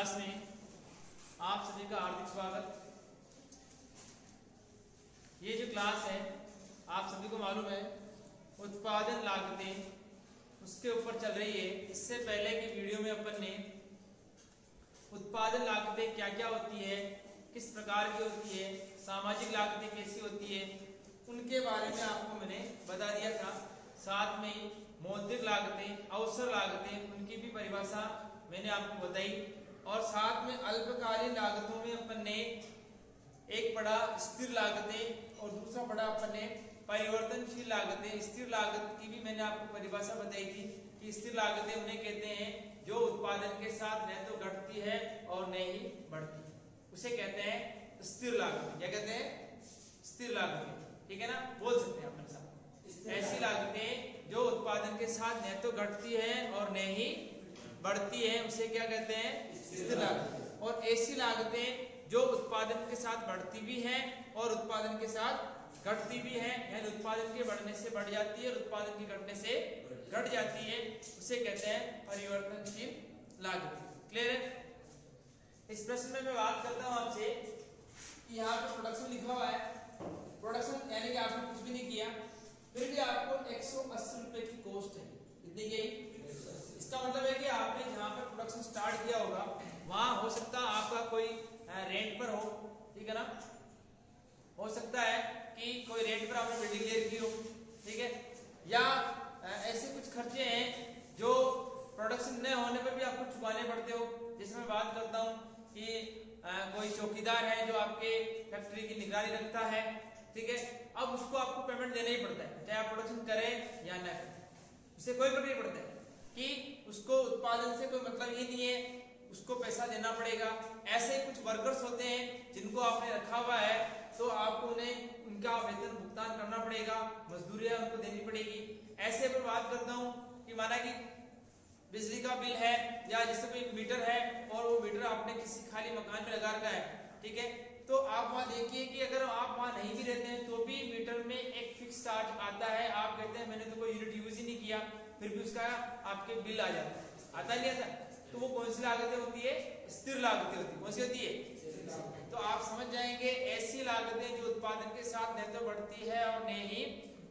Class में आप सभी का हार्दिक स्वागत। ये जो क्लास है आप सभी को मालूम है उत्पादन लागतें उसके ऊपर चल रही है। इससे पहले की वीडियो में अपन ने उत्पादन लागतें क्या क्या होती है, किस प्रकार की होती है, सामाजिक लागतें कैसी होती है, उनके बारे में आपको मैंने बता दिया था। साथ में मौद्रिक लागतें, अवसर लागतें, उनकी भी परिभाषा मैंने आपको बताई। और साथ में अल्पकालीन लागतों में अपन ने एक पढ़ा स्थिर लागतें और दूसरा पढ़ा अपन ने परिवर्तनशील लागतें। स्थिर लागत की भी मैंने आपको परिभाषा बताई थी कि स्थिर लागतें उन्हें कहते हैं जो उत्पादन के साथ न तो घटती है और न ही बढ़ती है, उसे कहते हैं स्थिर लागतें। क्या कहते हैं? स्थिर लागतें। ठीक है ना, बोल सकते हैं अपने साथ। ऐसी लागतें जो उत्पादन के साथ न तो घटती है और न ही बढ़ती है, उसे क्या कहते हैं? स्थिर लागतें। और ऐसी लागतें जो उत्पादन के साथ बढ़ती भी हैं और उत्पादन के साथ घटती भी हैं, यानी उत्पादन के बढ़ने से बढ़ जाती है और उत्पादन के घटने से घट जाती है, उसे कहते हैं परिवर्तनशील लागत। क्लियर है? इस प्रश्न में मैं बात करता हूं आपसे कि यहाँ पे प्रोडक्शन लिखा हुआ है। प्रोडक्शन यानी कि आपने कुछ भी नहीं किया, फिर भी आपको 180 रुपए की कॉस्ट है। कितनी की? इसका मतलब है कि आपने जहाँ पे प्रोडक्शन स्टार्ट किया होगा वहां हो सकता है आपका कोई रेंट पर हो, ठीक है ना, हो सकता है कि कोई रेंट पर आपने बिल्डिंग ले रखी हो, ठीक है, या ऐसे कुछ खर्चे हैं जो प्रोडक्शन न होने पर भी आपको चुकाने पड़ते हो। जैसे मैं बात करता हूँ कि कोई चौकीदार है जो आपके फैक्ट्री की निगरानी रखता है, ठीक है, अब उसको आपको पेमेंट देना ही पड़ता है, चाहे आप प्रोडक्शन करें या न करें, उसे कोई फर्क नहीं पड़ता है कि उसको उत्पादन से कोई मतलब ही नहीं है, उसको पैसा देना पड़ेगा। ऐसे कुछ वर्कर्स होते हैं जिनको आपने रखा हुआ है, तो आपको उन्हें उनका वेतन भुगतान करना पड़ेगा, मजदूरियां उनको देनी पड़ेगी। ऐसे पर बात करता हूँ कि माना कि बिजली का बिल है या जैसे कोई मीटर है और वो मीटर आपने किसी खाली मकान में लगा रखा है, ठीक है, तो आप वहां देखिए कि अगर आप वहां नहीं भी रहते हैं तो भी मीटर में एक फिक्स चार्ज आता है। आप कहते हैं मैंने तो कोई यूनिट यूज ही नहीं किया, फिर भी उसका आपके बिल आ जाता है, आता नहीं आता? तो वो कौन सी लागतें होती है? स्थिर लागतें होती है। कौन सी होती है? तो आप समझ जाएंगे ऐसी लागतें जो उत्पादन के साथ न तो बढ़ती है और न ही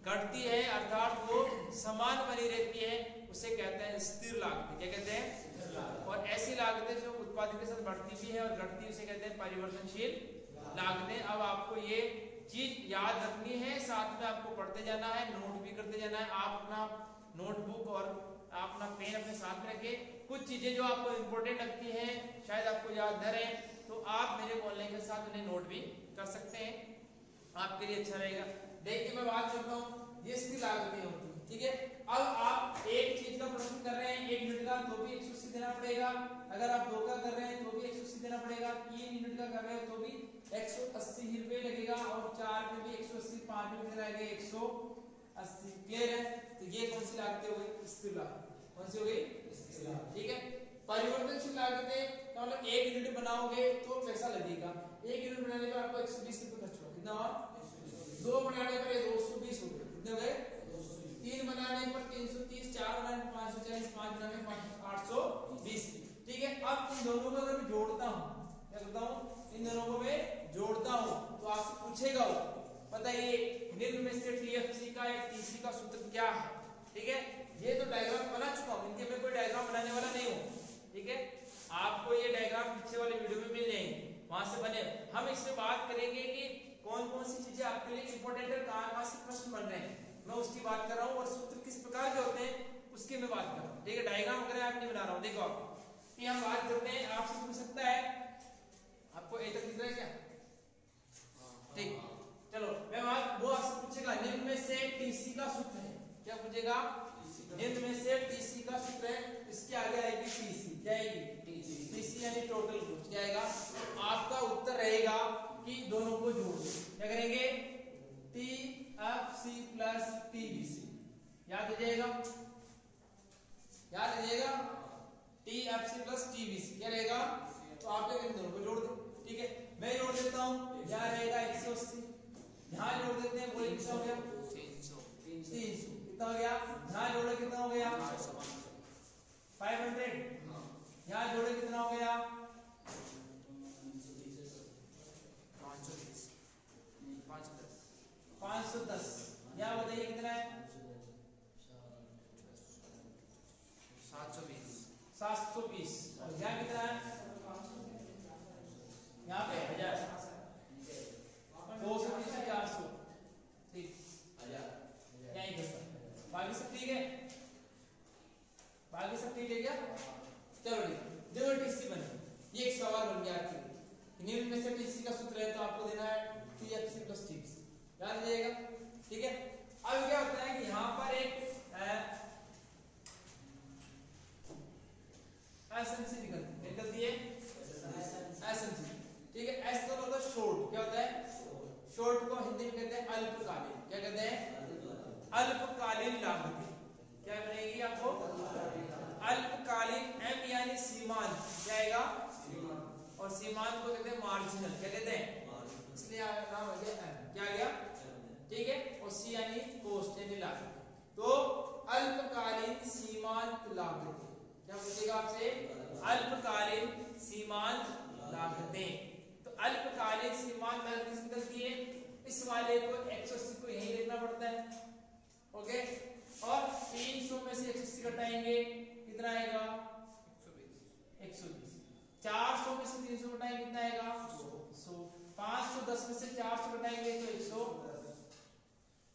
घटती है, अर्थात वो समान बनी रहती है, उसे कहते हैं स्थिर लागतें। क्या कहते हैं? और ऐसी लागतें जो उत्पादन के साथ बढ़ती भी है और घटती है, उसे कहते हैं परिवर्तनशील लागतें। अब आपको ये चीज याद रखनी है, साथ में आपको पढ़ते जाना है, नोट भी करते जाना है। आप अपना नोटबुक और अपना पेन अपने साथ में रखें। कुछ चीजें जो आपको इंपॉर्टेंट लगती हैं, शायद आपको याद न रहे, तो आप मेरे बोलने के साथ उन्हें नोट भी कर सकते हैं, आपके लिए अच्छा रहेगा। देखिए मैं बात करता हूँ, ये स्थिर लागतें होती है, ठीक है। अब आप एक चीज का प्रोडक्शन कर रहे हैं 1 यूनिट का, तो भी 180 देना पड़ेगा। अगर आप 2 का कर रहे हैं तो भी 180 देना पड़ेगा। 3 यूनिट का कर रहे हो तो भी 180 ही रुपए लगेगा, और 4 में भी 180, 5 में देना है 180। क्लियर है? तो ये कौन सी लागतें हो गई? स्थिर लागत। कौन सी हो गई? स्थिर लागत। ठीक है। परिवर्तनशील लागतें मतलब 1 यूनिट बनाओगे तो पैसा लगेगा, 1 यूनिट बनाने पर आपको 120 रुपए खर्च होगा। कितना हुआ? 2 बनाने पर 220 रुपए। कितने हो गए? 3 बनाने पर 330, 4 बनाने पर 540, 5 बनाने पर 820। ठीक है। अब इन दोनों को अगर मैं जोड़ता हूँ, क्या करता हूँ? इन दोनों को मैं जोड़ता हूँ, तो आपसे पूछेगा वो बताइए निम्न में से टीएफसी का या टीसी का सूत्र क्या है। ठीक है, ये तो डायग्राम बना चुका हूँ, इनके मैं कोई डायग्राम बनाने वाला नहीं हूँ। ठीक है, आपको ये डायग्राम पीछे वाले वीडियो में मिल जाएंगे, वहां से बने। हम इसमें बात करेंगे कि कौन कौन सी चीजें आपके लिए इंपॉर्टेंट है, कहां से प्रश्न बन रहे हैं, मैं उसकी बात कर रहा हूँ, और सूत्र किस प्रकार के होते हैं उसकी मैं बात कर रहा हूँ। ठीक है, डायग्राम वगैरह आप नहीं बना रहा हूँ। देखो आप कि हम बात करते हैं, आपसे पूछ सकता है, आपको ए तक दिख रहा है क्या? ठीक, चलो मैं बात, वो आपसे पूछेगा निम्न में से टीसी का सूत्र है। क्या पूछेगा? निम्न में से टीसी का सूत्र है, इसके आगे आएगी टीसी। क्या आएगी? टीसी यानी टोटल कॉस्ट। क्या आएगा? आपका उत्तर रहेगा कि दोनों को जोड़ दो। क्या करेंगे? TFC plus TBC. याद हो जाएगा? याद रहिएगा, टीएफसी प्लस टीबीसी क्या रहेगा? तो आप क्या करेंगे? दोनों को जोड़ दो। ठीक है, मैं जोड़ देता हूँ, यहाँ रहेगा 180, यहाँ जोड़ देते हैं, बोले कितना हो गया? 300। कितना हो गया? यहाँ जोड़े कितना हो गया? 500। यहाँ जोड़े कितना हो गया? 510 यहाँ बताइए कितना है 720 और यहाँ कितना है यहाँ पे 1000 230 से 400 ठीक यही बाकी सब ठीक है क्या चलो ठीक देखो टीसी बने ये एक सवाल बन गया आपके लिए निम्न में से टीसी का सूत्र है तो आपको देना है TFC + TC याद रखिएगा ठीक है। अब क्या होता है कि यहाँ पर एक एसएमसी निकलती है एसएमसी ठीक है। एस तो होता है शॉर्ट क्या होता है शॉर्ट को हिंदी में कहते हैं अल्पकालीन क्या कहते हैं अल्पकालीन लागतें क्या बनेगी आपको अल्पकालीन एम यानी सीमांत क्या आएगा और सीमांत को कहते हैं मार्जिनल क्या कहते हैं इसलिए नाम हो गया एम क्या गया ठीक है और सी यानी कॉस्ट यानी लागत तो अल्पकालीन सीमांत लागतें क्या पूछेगा आपसे अल्पकालीन सीमांत लागतें तो अल्पकालीन सीमांत लागत निकलती है इस वाले को 180 को यहीं लिखना पड़ता है ओके और 300 में से 180 घटाएंगे कितना आएगा 120 400 में से 300 घटाएंगे कितना आएगा 100 510 में से 400 घटाएंगे तो 100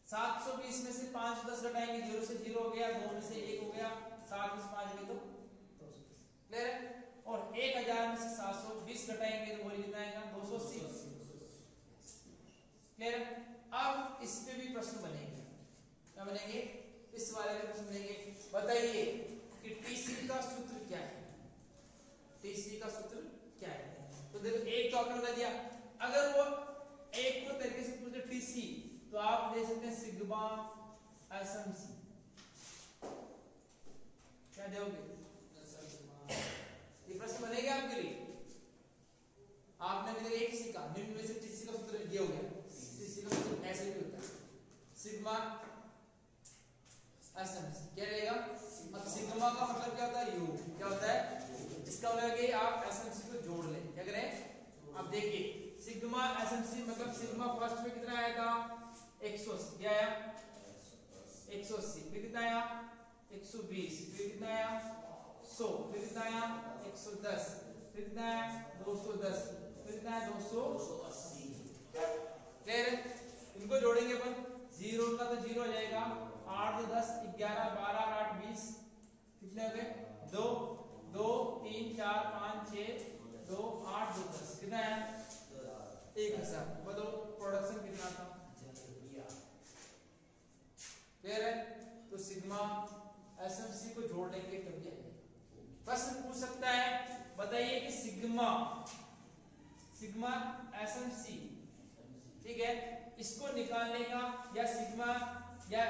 720 में से 510 घटाएंगे 0 से 0 हो गया 2 में से 1 हो गया 7 में से 5 गए तो 200 क्लियर है और 1000 में से 720 घटाएंगे तो बोलिए कितना आएगा 280 क्लियर है। अब इस पे भी प्रश्न बनेंगे क्या बनेंगे इस वाले में प्रश्न बनेंगे बताइए कि टीसी का सूत्र क्या है टीसी का सूत्र क्या है तो देखो एक तो आपने बता दिया अगर वो एक को तरीके से पूछे टीसी तो आप ले सकते हैं सिग्मा एसएमसी क्या दोगे ये प्रश्न बनेगा आपके लिए आपने अभी तक एक सीखा निम्न में से टीसी का सूत्र ये हो गया टीसी का सूत्र ऐसे भी होता है सिग्मा एसएमसी क्या रहेगा अब सिग्मा का मतलब क्या होता है योग क्या होता है इसका मतलब है कि आप एसएमसी को जोड़ लें क्या करें अब देखिए सिग्मा एसएमसी मतलब सिग्मा फर्स्ट में कितना आया था 180 क्या आया 180 फिर कितना आया 120 फिर कितना आया 100 फिर कितना आया 110 फिर कितना आया 210 फिर कितना आया 280 क्लियर है इनको जोड़ेंगे अपन 0 का तो 0 हो जाएगा 8 तो 10 11 12 8 20 कितने हो गए 2 2 3 4 5 6 2 8 2 10 कितना है 1000 बताओ प्रोडक्शन कितना था क्लियर है तो सिग्मा एसएमसी को जोड़ लेंगे तब ये प्रश्न पूछ सकता है बताइए कि सिग्मा एसएमसी ठीक है इसको निकालने का या सिग्मा या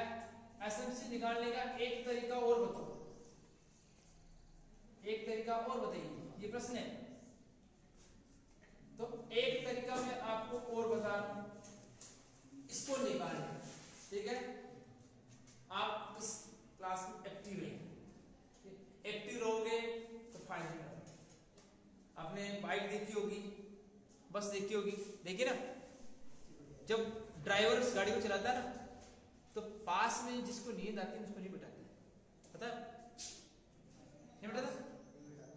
एसएमसी निकालने का एक तरीका और बताओ एक तरीका और बताइए ये प्रश्न है तो एक तरीका मैं आपको और बता रहा हूं इसको निकालने ठीक है आप इस क्लास में एक्टिव रहोगे तो फायदा आपने बाइक देखी होगी बस देखी होगी देखिए ना जब ड्राइवर उस गाड़ी को चलाता है ना तो पास में जिसको नींद आती है उसको नहीं बिठाता पता है नहीं बिठाता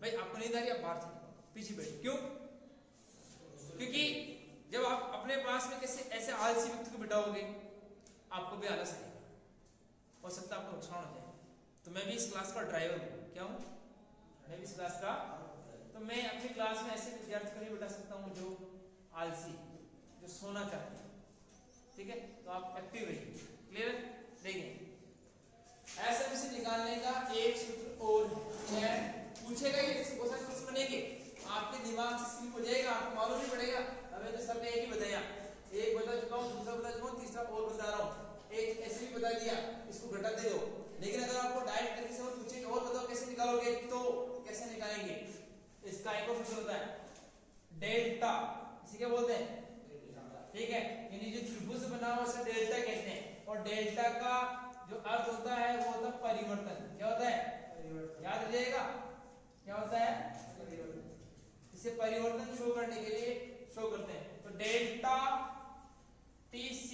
भाई आपको नींद आ रही है आप बाहर से पीछे बैठे क्यों क्योंकि जब आप अपने पास में कैसे ऐसे आलसी व्यक्ति को बिठाओगे आपको भी आलस आएगा हो सकता है आपको नुकसान हो जाए तो मैं भी इस क्लास का ड्राइवर हूँ क्या हूँ मैं भी इस क्लास का तो मैं अपनी क्लास में ऐसे विद्यार्थी को नहीं बिठा सकता हूँ जो आलसी जो सोना चाहते हैं ठीक है तो आप एक्टिव रहिए क्लियर देखिए एसएमसी निकालने का एक सूत्र और है पूछेगा ये क्वेश्चन कुछ बनेंगे आपके दिमाग से स्लिप हो जाएगा आपको मालूम नहीं पड़ेगा हमें तो सर ने एक ही बताया एक बता चुका हूँ दूसरा बता चुका हूँ तीसरा और बता रहा हूँ एक ऐसे भी बता दिया इसको घटा दे दो लेकिन अगर आपको डायरेक्ट तरीके से पूछेंगे और बताओ कैसे निकालोगे तो कैसे निकालेंगे इसका एक और सूत्र होता है डेल्टा इसे क्या बोलते हैं ठीक है यानी जो त्रिभुज बना हुआ उसे डेल्टा कहते हैं और डेल्टा का जो अर्थ होता है वो होता है परिवर्तन क्या होता है याद रखिएगा क्या होता है इसे परिवर्तन शो करने के लिए शो करते हैं तो डेल्टा TC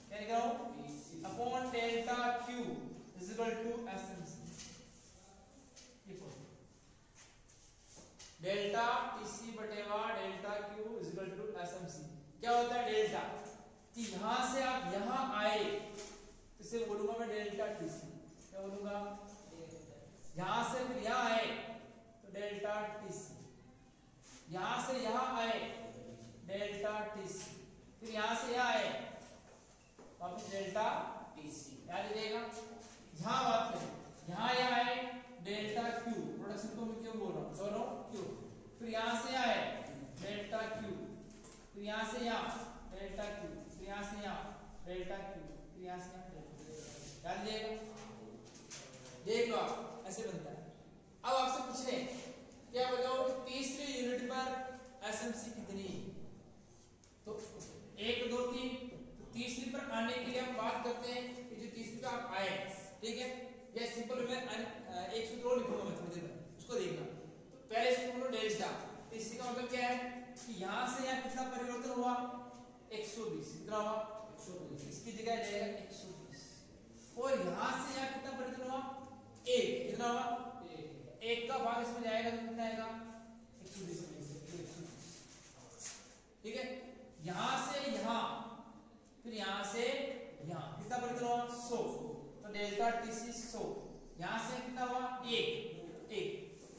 क्या लिख रहा हूं upon delta Q is equal to SMC। Delta TC बटेवा delta Q is equal to SMC। क्या होता है डेल्टा कि यहां से आप यहां आए तो इसे बोलूंगा मैं डेल्टा TC। क्या बोलूंगा यहां से फिर यहां आए तो डेल्टा TC, यहां से यहां आए डेल्टा TC, फिर यहां से यहां आए वापस डेल्टा TC। याद रखिएगा यहां बात करें यहां यहां आए डेल्टा Q, प्रोडक्शन को मैं क्यों बोल रहा हूं दोनों Q, फिर यहां से यहां आए डेल्टा Q, फिर यहां से यहां डेल्टा Q, फिर यहां से यहां डेल्टा Q, फिर यहां से यहां डेल्टा Q। याद रखिएगा देख लो आप ऐसे बनता है। अब आपसे पूछ रहे क्या बताओ तीसरे यूनिट पर एसएमसी कितनी, तो 1 2 3, तो तीसरी पर आने के लिए हम बात करते हैं कि जो तीसरी पे आप आए ठीक है, या सिंपल मैं एक सूत्र और लिखूंगा मैं थोड़ी देर में उसको देखना। तो पहले सूत्र बोलो डेल्टा, तो इसका मतलब क्या है कि यहां से यहां कितना परिवर्तन हुआ 120, कितना हुआ 120, इसकी जगह जाएगा 120, और यहां से यहां कितना परिवर्तन हुआ 1, कितना हुआ 1 का भाग इसमें जाएगा तो कितना आएगा 120, ठीक है। यहां से यहां फिर यहां से यहां कितना परिवर्तन हुआ 100, तो डेल्टा TC 100, यहां से कितना हुआ 1।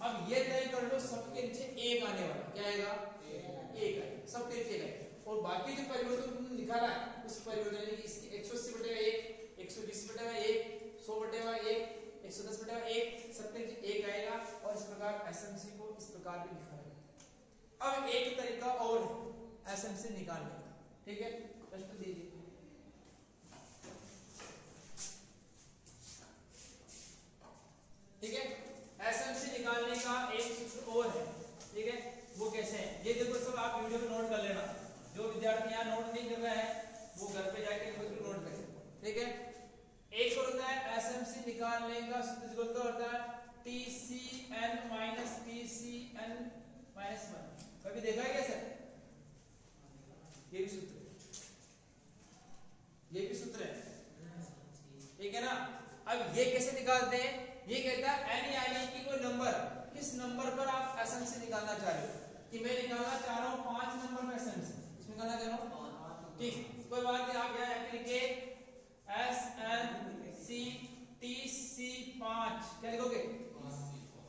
अब ये तय कर लो सबके नीचे 1 आने वाला, क्या आएगा 1 आएगा सबके नीचे 1, और बाकी जो परिवर्तन तुमने निकाला है उस परिवर्तन यानी कि इसकी 180/1, 120/1, 100/1, 110/1, सबके नीचे 1 आएगा, और इस प्रकार एसएमसी को इस प्रकार भी लिखा जाता है। अब एक तरीका और है एसएमसी निकालने का, ठीक है, प्रश्न दीजिए। ठीक है, एसएमसी निकालने का एक सूत्र और है, ठीक है, वो कैसे है ये देखो सब आप वीडियो में नोट कर लेना, जो विद्यार्थी यहाँ नोट नहीं कर रहा है वो घर पे जाके नोट करें, ठीक है। एक होता है एसएमसी निकालने का सूत्र होता है TCN माइनस TCN माइनस 1, कभी देखा है क्या सर, ये भी सूत्र है, ठीक है ना। अब ये कैसे निकालते हैं, ये कहता है एनी यानी कि कोई नंबर, किस नंबर पर आप एसएमसी निकालना चाह रहे हो, कि मैं निकालना चाह रहा हूं 5 नंबर पर एसएमसी, इसमें निकालना चाह रहा हूं, ठीक, कोई बात नहीं, आप यहां लिखिए एसएमसी TC 5, क्या लिखोगे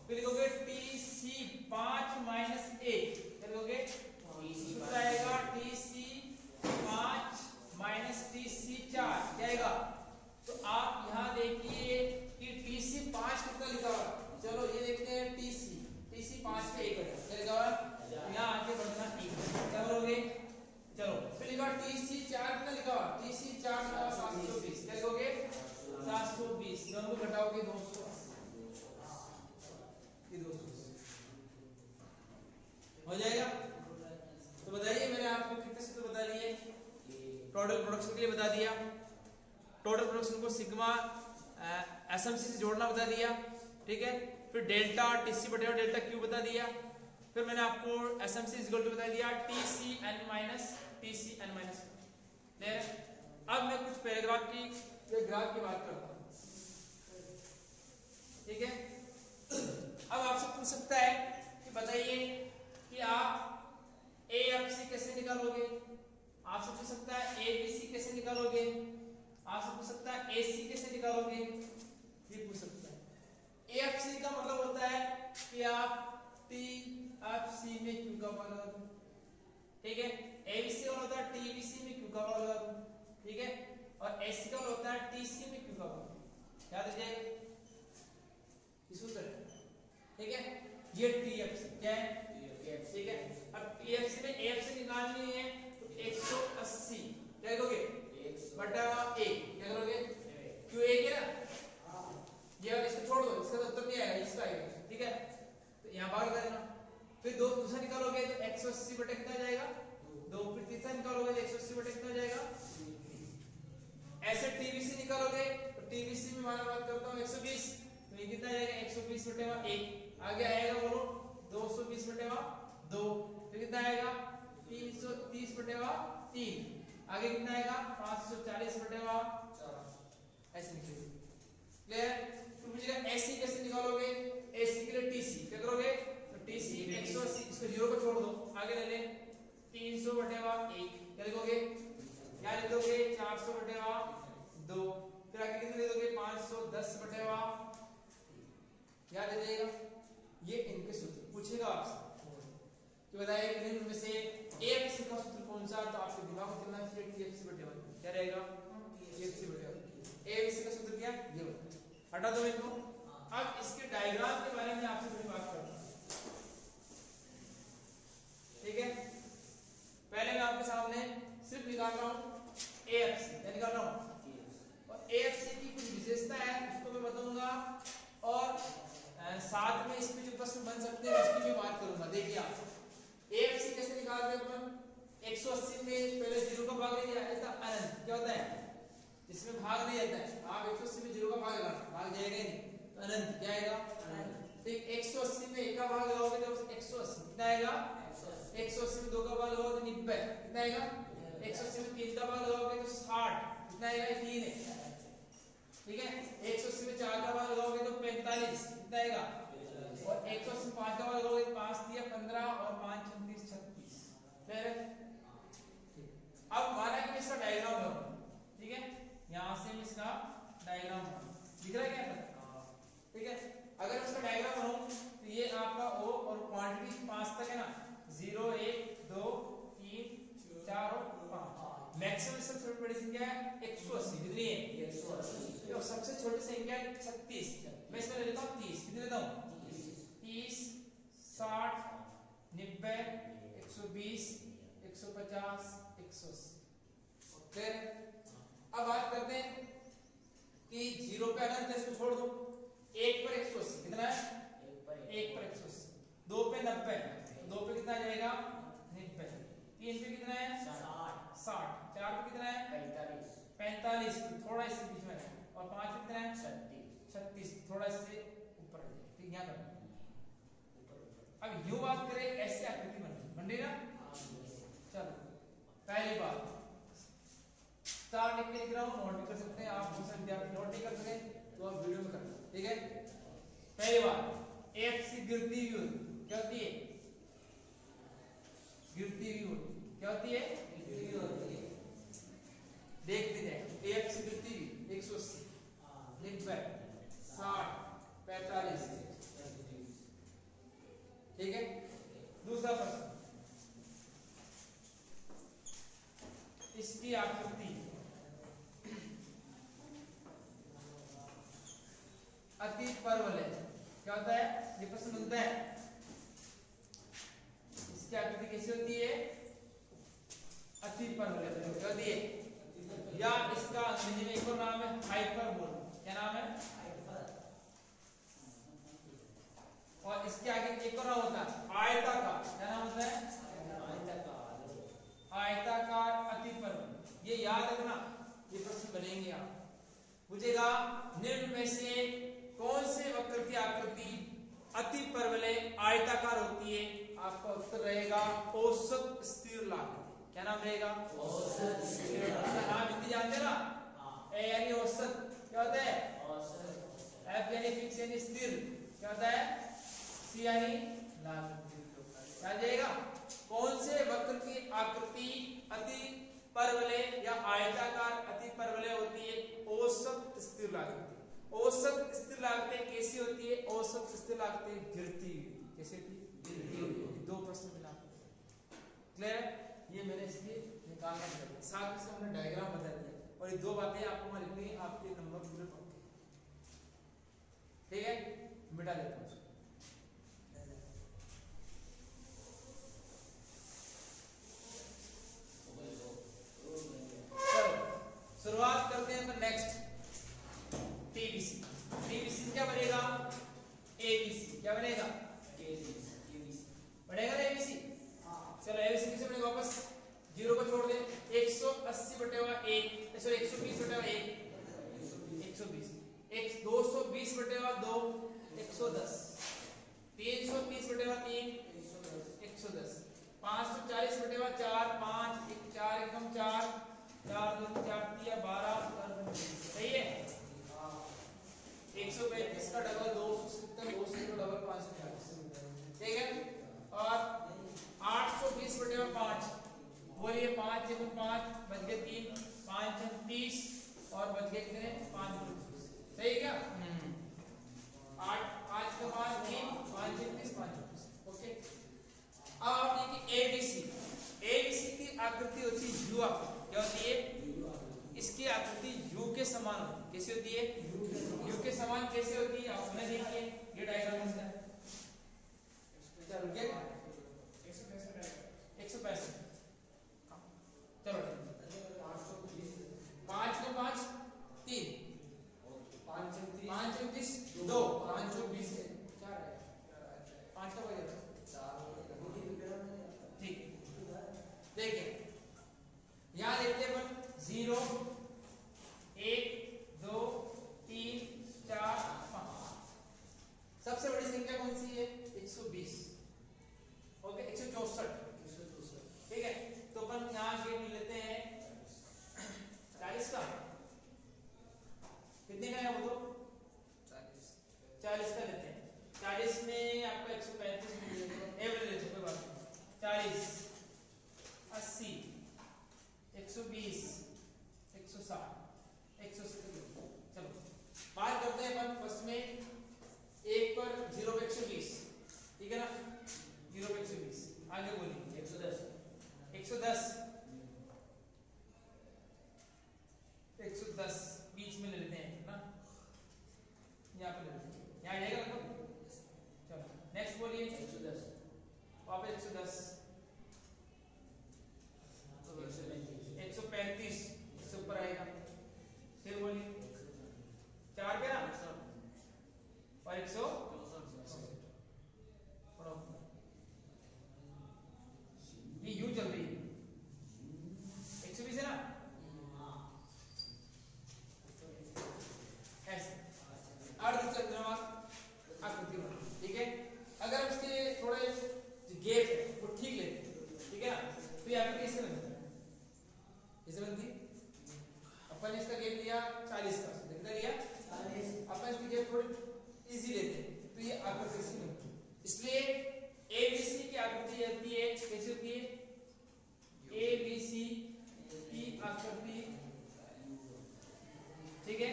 फिर लिखोगे TC 5 माइनस 1, क्या लिखोगे सूत्र आएगा TC 5 माइनस TC 4, क्या आएगा, तो आप यहां देखिए कि TC 5 कितना लिखा हुआ, चलो ये देखते हैं TC 5 पे 1 है, क्या लिखा हुआ, यहां आगे बढ़ना 1, क्या करोगे, चलो फिर लिखा TC 4 कितना लिखा हुआ, TC 4 लिखा हुआ 720, क्या लिखोगे 720, दोनों को घटाओगे 200, ये 200 हो जाएगा। तो बताइए मैंने आपको कितने सूत्र बता दिए, टोटल प्रोडक्शन के लिए बता दिया, टोटल प्रोडक्शन को सिग्मा एसएमसी से जोड़ना बता दिया, ठीक है, फिर डेल्टा TC बटेगा डेल्टा Q बता दिया, फिर मैंने आपको एसएमसी इज इक्वल टू बता दिया TCN माइनस TCN माइनस। अब मैं कुछ पैराग्राफ की ग्राफ की बात करता हूं, ठीक है। अब आपसे पूछ सकता है कि बताइए कि आप AFC कैसे निकालोगे, आपसे पूछ सकता है ABC कैसे निकालोगे, आपसे पूछ सकता है AC कैसे निकालोगे, ये पूछ सकता है। AFC का मतलब होता है कि आप TFC में Q का मान लगा दो, ठीक है, ABC का होता है TBC में Q का मान लगा दो, ठीक है, और AC का होता है TC में Q का मान, याद रखिए सूत्र, ठीक है। ये TFC क्या है, ठीक है। अब TFC में AFC निकालनी है तो 180 क्या करोगे बटा 1, क्या करोगे Q 1 है ना, ये वाला इसको छोड़ दो, इसका तो उत्तर नहीं आएगा, इसका आएगा, ठीक है, तो यहां बाहर करना, फिर दो दूसरा निकालोगे तो 180 बटे कितना जाएगा 2, फिर तीसरा निकालोगे तो 180 बटे कितना जाएगा, ऐसे TBC निकालोगे तो TBC में मान बात करता हूं 120, तो ये कितना जाएगा 120 बटे 1, आगे आएगा बोलो 220 बटे 2, फिर कितना आएगा 330 बटे 3, आगे कितना आएगा 540 बटे 4 ऐसे निकलेगी। क्लियर? फिर पूछेगा एसी कैसे निकालोगे? एसी के लिए टीसी क्या करोगे? तो टीसी 180 इसको 0 को छोड़ दो, आगे ले ले 300 बटे 1 क्या लिखोगे? क्या लिख दोगे? 400 बटे 2। फिर आगे कितने ले दोगे? 510 बटे क्या दे देगा? ये इनके सूत्र पूछेगा आपसे कि बताइए निम्न में से एएफसी का सूत्र कौन सा? तो आपके दिमाग में चलना है टीएफसी बटे 1 क्या रहेगा? टीएफसी बटे 1। एएफसी का सूत्र क्या? ये हटा दो इनको। अब इसके डायग्राम के बारे में आपसे थोड़ी बात करता हूं, ठीक है? पहले मैं आपके सामने सिर्फ निकाल रहा हूं एएफसी, क्या निकाल रहा हूं? और एएफसी की कुछ विशेषता है उसको मैं बताऊंगा, और साथ में इसमें जो प्रश्न बन सकते हैं उसकी भी बात करूंगा। देखिए आप एएफसी कैसे निकालते हैं अपन? 180 में पहले 0 का भाग ले लिया, ऐसा अनंत क्या होता है? इसमें भाग नहीं आता है। आप 180 में 0 का भाग लगाना, भाग जाएगा ही नहीं, तो अनंत क्या आएगा? अनंत। तो 180 में 1 का भाग लगाओगे तो 180 कितना आएगा? 180 में 2 का भाग लगाओगे तो 90 कितना आएगा? 180 में 3 का भाग लगाओगे तो 60 कितना आएगा? 3 है, ठीक है? 180 में 4 का भाग लगाओगे तो 45 कितना आएगा? और 180 में 5 का भाग लगाओगे तो 5 दिया 15 और 5 36 36। फिर अब माना कि इसका डायग्राम बनाऊं, ठीक है? यहां से मैं इसका डायग्राम दिख रहा है क्या? ठीक है? अगर मैं इसका डायग्राम बनाऊं तो ये आपका ओ और क्वांटिटी 5 तक है ना, 0 1 2 3 4 और 5। मैक्सिमम सबसे बड़ी संख्या है 180 कितनी है? 180। और सबसे छोटी संख्या है 36। मैं इसमें ले लेता हूं 30, कितने लेता हूं? 30 60 90 120 150 180। फिर अब बात करते हैं कि 0 पे अनंत है, इसको छोड़ दो। 1 पर 180 कितना है? 1 पर 180। 2 पे 90, 2 पे कितना जाएगा? 90। 3 पे कितना है? 60। 4 पे कितना है? 45 थोड़ा इससे बीच में है। और 5 पे कितना है? 36 थोड़ा इससे ऊपर है, ठीक? यहां पर अब यूं बात करें, ऐसे आकृति बन रही ना। चलो पहली बात स्टार लिख के लिख रहा हूं, नोट भी कर सकते हैं आप, दूसरे विद्यार्थी नोट नहीं कर सके तो आप वीडियो में कर लो, ठीक है? पहली बात एफसी गिरती हुई क्या होती है? गिरती हुई क्या होती है? देखते जाए एफसी गिरती हुई 180 90 60 45, ठीक है? दूसरा प्रश्न, इसकी आकृति अति परवलय क्या होता है? ये प्रश्न बनता है। इसकी आकृति कैसी होती है? अति परवलय क्या होती है? या इसका अंग्रेजी में एक और नाम है हाइपरबोल। क्या नाम है? और इसके आगे एक और नाम होता है आयताकार। क्या नाम होता है? आयताकार अति परवलय। ये याद रखना, ये प्रश्न बनेंगे। आप पूछेगा निम्न में से कौन से वक्र की आकृति अति परवलय आयताकार होती है? आपका उत्तर रहेगा औसत स्थिर लागत। क्या नाम रहेगा? औसत स्थिर लागत। नाम हिंदी जानते ना? ए यानी औसत क्या होता है? औसत। एफ यानी फिक्स यानी स्थिर क्या होता है? सी यानी लागत। क्या जाएगा? कौन से वक्र की आकृति अति परवलय या आयताकार अति परवलय होती है? औसत स्थिर लागत। औसत स्थिर लागतें कैसी होती है? औसत स्थिर लागतें गिरती हुई। कैसे होती है? गिरती हुई। दो प्रश्न मिला। क्लियर? ये मैंने इसलिए निकालना पड़ेगा, साथ में हमने डायग्राम बता दिया, और ये दो बातें आपको वहां लिखनी है, आपके नंबर पूरे पक्के, ठीक है? मिटा देता हूं। शुरुआत करते हैं नेक्स्ट टीबीसी। टीबीसी क्या बनेगा? एबीसी। क्या बनेगा? एबीसी बनेगा ना एबीसी। चलो एबीसी कैसे बनेगा? वापस 0 को छोड़ दे, 180 बटे 1 सॉरी 120 बटे 1 120 220 बटे 2 110 330 बटे 3 110 540 बटे 4 5 4 एकम 4 4 2 4 दिया 12 सही है। 135 का डबल 270 200 का डबल 540 ठीक है। और 820 बटे में 5 बोलिए 5 × 5 बच गए 3 5 × 30 और बच गए कितने 5 सही क्या 8 5 का 5 3 5 × 30 5 ओके। अब आप देखिए एबीसी की आकृति होती है यू आकृति क्या होती है इसकी आकृति यू के समान होती है कैसे होती है यू के समान कैसे होती है आपने देखिए ये डायग्राम इसका चलो ये 165 चलो 5 को 5 3 5 × 30 2 5 × 20 4 है 5 का वजह 4 ठीक देखिए यहां देखते हैं 0 1 2 3 4 5 सबसे बड़ी संख्या कौन सी है 120 ओके 164 ठीक है। तो अपन यहां गेट लेते हैं 40 का कितने का है वो तो 40 का लेते हैं 40 में आपका 135 मिलेगा एवरेज लेते कोई बात नहीं 40 80 120 160 170 चलो बात करते हैं अपन फर्स्ट में एक पर 0 पे 120 ठीक है ना 0 पे 120 आगे बोलिए 110 110 बीच में ले लेते हैं ना यहाँ पे ले लेते हैं यहाँ आएगा आपको चलो नेक्स्ट बोलिए 110 वापस 110 135 इससे ऊपर आएगा फिर बोलिए 4 पे ना और 100 ये यू चल रही है 120 है ना ऐसे अर्धचंद्रमा आकृति बना ठीक है। अगर हम इसके थोड़े गैप है वो ठीक लेते ठीक है ना तो ये आकृति कैसे बनती है कैसे बनती अपन इसका गैप लिया 40 का कितना लिया 40 अपन इसकी गैप थोड़ी इजी लेते हैं तो ये आकृति कैसी बनती है। इसलिए एबीसी की आकृति होती है कैसी होती है एबीसी की आकृति ठीक है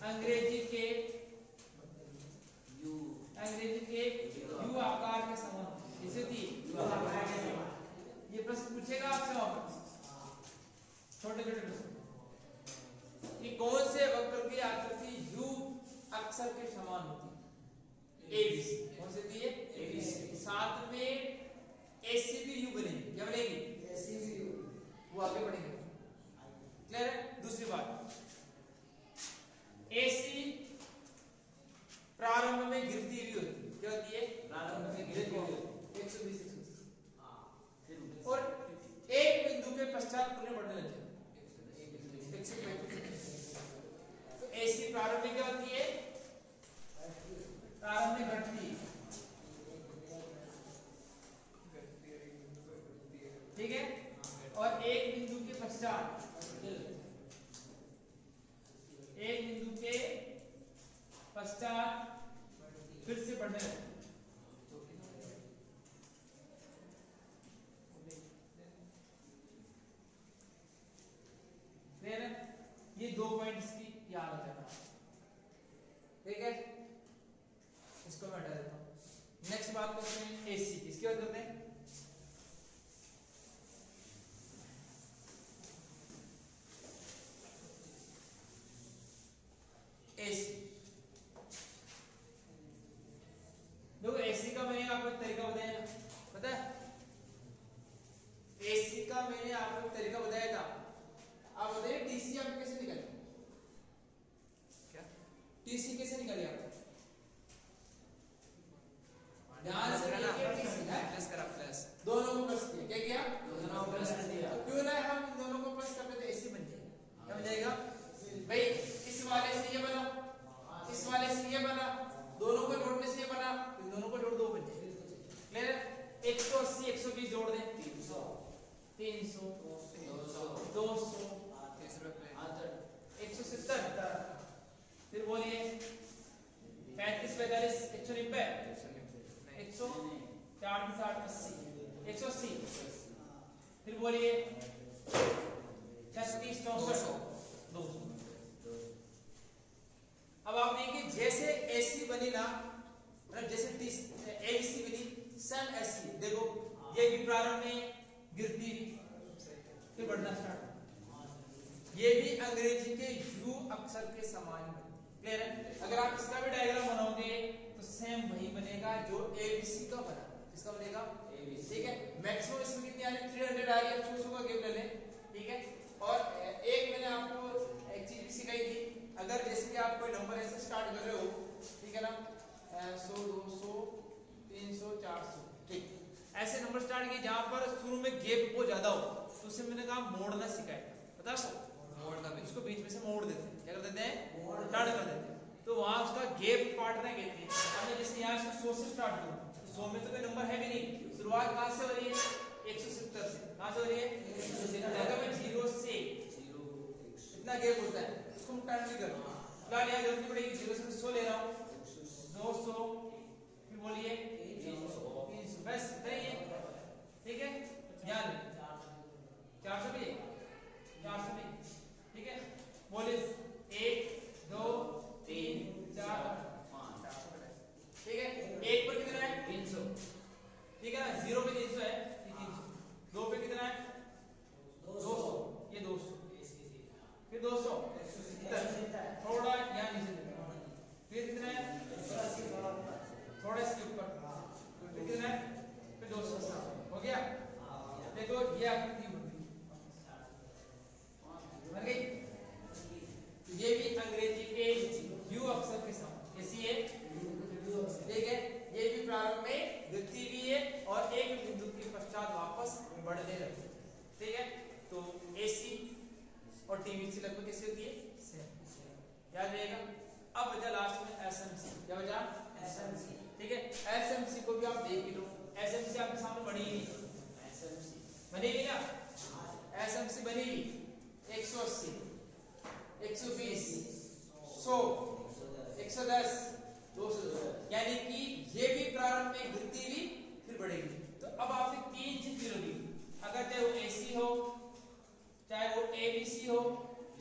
अंग्रेजी के यू आकार के समान जैसे होती है ये प्रश्न पूछेगा आपसे छोटे छोटे प्रश्न कि कौन से वक्र की आकृति यू अक्षर के समान होती है एबीसी कौन सी होती है एबीसी साथ में एसी भी यू बनेगी क्या बनेगी एसी भी यू वो आगे बढ़ेंगे क्लियर है। दूसरी बात एसी प्रारंभ में गिरती हुई होती है क्या होती है प्रारंभ में गिरती हुई 120 और एक बिंदु के पश्चात पुनः बढ़ने लगती है 135 तो एसी प्रारंभ में क्या होती है प्रारंभ में घटती ठीक है और एक बिंदु के पश्चात फिर से बढ़ने लगती है ये 2 पॉइंट्स की याद हो जाना ठीक है इसको मैं हटा देता हूं। नेक्स्ट बात करते हैं एसी इसकी बात करते हैं एसी देखो एसी का मैंने आपको एक तरीका बताया पता है एसी का मैंने आपको एक तरीका बताया था आप बताइए टीसी आपको कैसे निकाले क्या टीसी कैसे निकाले आप ध्यान से देखिए टीसी प्लस करा प्लस दोनों को प्लस किया क्या किया दोनों को प्लस कर दिया तो क्यों ना हम इन दोनों को प्लस करते तो एसी बन जाएगा क्या बन जाएगा भाई इस वाले से ये बना इस वाले से ये बना दोनों को जोड़ने से ये बना इन दोनों को जोड़ दो बन जाएगा क्लियर 180 120 जोड़ दें 300 300 200 200 90 104 की 60 80 180 फिर बोलिए 36 64 200। अब आप देखिए जैसे एसी बनी ना, जैसे एबीसी बनी सेम एसी, देखो ये भी प्रारंभ में गिरती हुई फिर बढ़ना स्टार्ट, ये भी अंग्रेजी के यू अक्षर के समान है। क्लियर है? अगर आप इसका भी डायग्राम बनाओगे तो सेम वही बनेगा जो एबीसी का बना। इसका बनेगा एबीसी, ठीक है। मैक्सिमम इसमें कितनी आ रही है 300 आ रही है, 200 का गेप ले लें, ठीक है। और एक मैंने आपको एक चीज भी सिखाई थी, अगर जैसे कि आप कोई नंबर ऐसे स्टार्ट कर रहे हो, ठीक है ना, 100 200 300 400, ठीक, ऐसे नंबर स्टार्ट किए जहां पर शुरू में गेप बहुत ज्यादा हो, तो उसे मैंने कहा मोड़ना सिखाया, बता सो मोड़ना, इसको बीच में से मोड़ देते हैं, क्या कर देते हैं, स्टार्ट कर देते हैं, तो वहां उसका गेप काटना कहते हैं। अब मैं जैसे यहाँ से 100 से स्टार्ट करूं, तो 100 में तो कोई नंबर है भी नहीं, शुरुआत कहां से हो रही है 170 से, कहां से हो रही है 170, अगर मैं 0 से इतना गेप होता है, इसको काट नहीं करना, क्या लिया जरूरत पड़ेगी, 0 से 100 ले रहा हूं, 200 फिर बोलिए 300, बस इतना ही है, ठीक है। ध्यान 400 भी 400 भी, ठीक है। बोलिए 1 2 3 4 5, ठीक है। 1 पर कितना है 300, ठीक है ना, 0 पे 300 है, ये 300, 2 पे कितना है 200, ये 200, फिर 200 थोड़ा यहाँ नीचे, फिर कितना है थोड़ा इसके ऊपर, फिर कितना है फिर 200 हो गया। देखो ये आकृति बन गई, ये भी अंग्रेजी के यू अक्षर के साथ कैसी है, ठीक है। ये भी प्रारंभ में गिरती भी है और एक बिंदु के पश्चात वापस बढ़ने लगती है, ठीक है। तो एसी और टीवीसी लगभग कैसे होती है, याद रहेगा। अब बचा लास्ट में एसएमसी, क्या बचा एसएमसी, ठीक है। एसएमसी को भी आप देख लो, एसएमसी आपके सामने बनेगी, एसएमसी बनेगी ना, एसएमसी बनेगी 180 120 100 110 200, यानी कि ये भी प्रारंभ में गिरती हुई फिर बढ़ेगी। तो अब आपने तीन चीज मिलोगी, अगर चाहे वो एसी हो, चाहे वो एबीसी हो,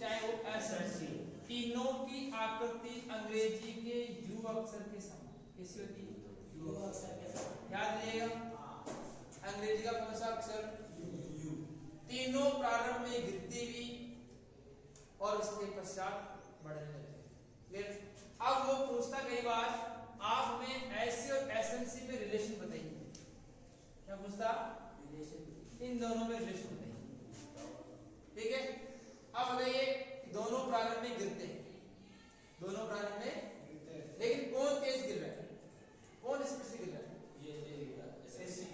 चाहे वो एसएमसी, तीनों की आकृति अंग्रेजी के यू अक्षर के समान कैसी होती है, यू अक्षर के समान, याद रखिएगा। अंग्रेजी का कौन सा अक्षर यू, तीनों प्रारंभ में गिरती हुई और उसके पश्चात बढ़ने लगती है। अब वो पूछता कई बार आप में ऐसे और एसएमसी में रिलेशन बताइए, क्या पूछता, रिलेशन, इन दोनों में रिलेशन बताइए, ठीक है। अब बताइए दोनों प्रारंभ में गिरते हैं, दोनों प्रारंभ में गिरते हैं, लेकिन कौन तेज गिर रहा है, कौन स्पीड से गिर रहा है, ये एसी,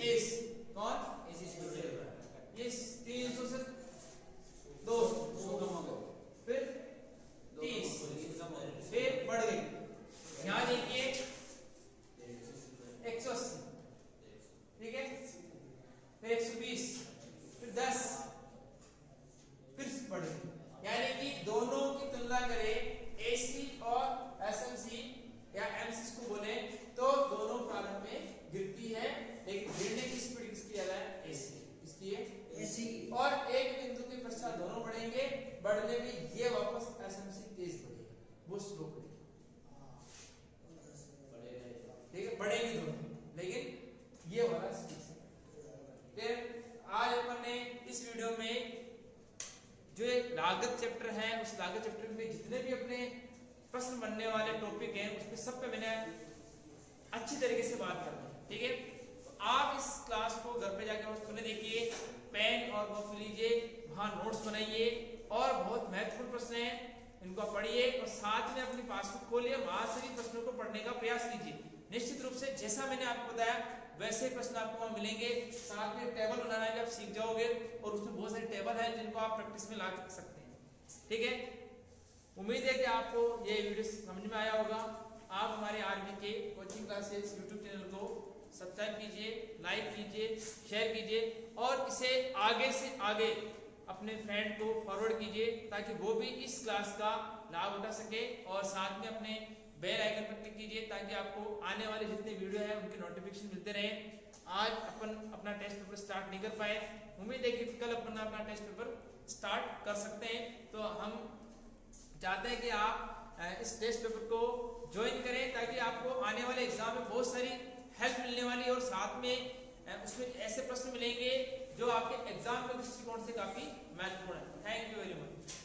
एसी कौन एसी स्पीड से गिर रहा है, ये 300 से 200 कम हो गए, फिर 30 फिर बढ़ गई, यहाँ देखिए 180, ठीक है, फिर 120 फिर 10 फिर बढ़ गई, यानी कि दोनों की तुलना करें एसी और एसएमसी या एमसी को बोले तो दोनों प्रारंभ में गिरती है, लेकिन गिरने की स्पीड किसकी ज्यादा है, एसी, इसकी है एसी, और एक बिंदु के पश्चात दोनों बढ़ेंगे, बढ़ने में ये वापस एसएमसी तेज बढ़ेगा, वो स्लो बढ़ेगा, ठीक है, बढ़ेंगे दोनों, लेकिन ये वाला स्पीड से। फिर आज अपन ने इस वीडियो में जो एक लागत चैप्टर है, उस लागत चैप्टर में जितने भी अपने प्रश्न बनने वाले टॉपिक हैं उस पे सब पे मैंने अच्छी तरीके से बात करनी है, ठीक है। तो आप इस क्लास को घर पे जाकर खुले देखिए, पेन और कॉपी लीजिए, वहां नोट्स बनाइए, और बहुत महत्वपूर्ण प्रश्न हैं इनको पढ़िए, और साथ में अपनी पासबुक खोलिए, वहां से भी प्रश्नों को पढ़ने का प्रयास कीजिए। निश्चित रूप से जैसा मैंने आपको बताया वैसे प्रश्न आपको वहां मिलेंगे, साथ में टेबल बनाना भी आप सीख जाओगे, और उसमें बहुत सारे टेबल हैं जिनको आप प्रैक्टिस में ला सकते हैं, ठीक है। उम्मीद है कि आपको ये वीडियो समझ में आया होगा। आप हमारे आरबी के कोचिंग क्लासेस यूट्यूब चैनल को सब्सक्राइब कीजिए, लाइक कीजिए, शेयर कीजिए, और इसे आगे से आगे अपने फ्रेंड को फॉरवर्ड कीजिए ताकि वो भी इस क्लास का लाभ उठा सके, और साथ में अपने बेल आइकन पर क्लिक कीजिए ताकि आपको आने वाले जितने वीडियो है उनके नोटिफिकेशन मिलते रहे। आज अपन अपना टेस्ट पेपर स्टार्ट नहीं कर पाए, उम्मीद है कि कल अपन अपना टेस्ट पेपर स्टार्ट कर सकते हैं। तो हम चाहते हैं कि आप इस टेस्ट पेपर को ज्वाइन करें ताकि आपको आने वाले एग्जाम में बहुत सारी हेल्प मिलने वाली है और साथ में उसमें ऐसे प्रश्न मिलेंगे जो आपके एग्जाम के दृष्टिकोण से काफी महत्वपूर्ण है। Thank you very much.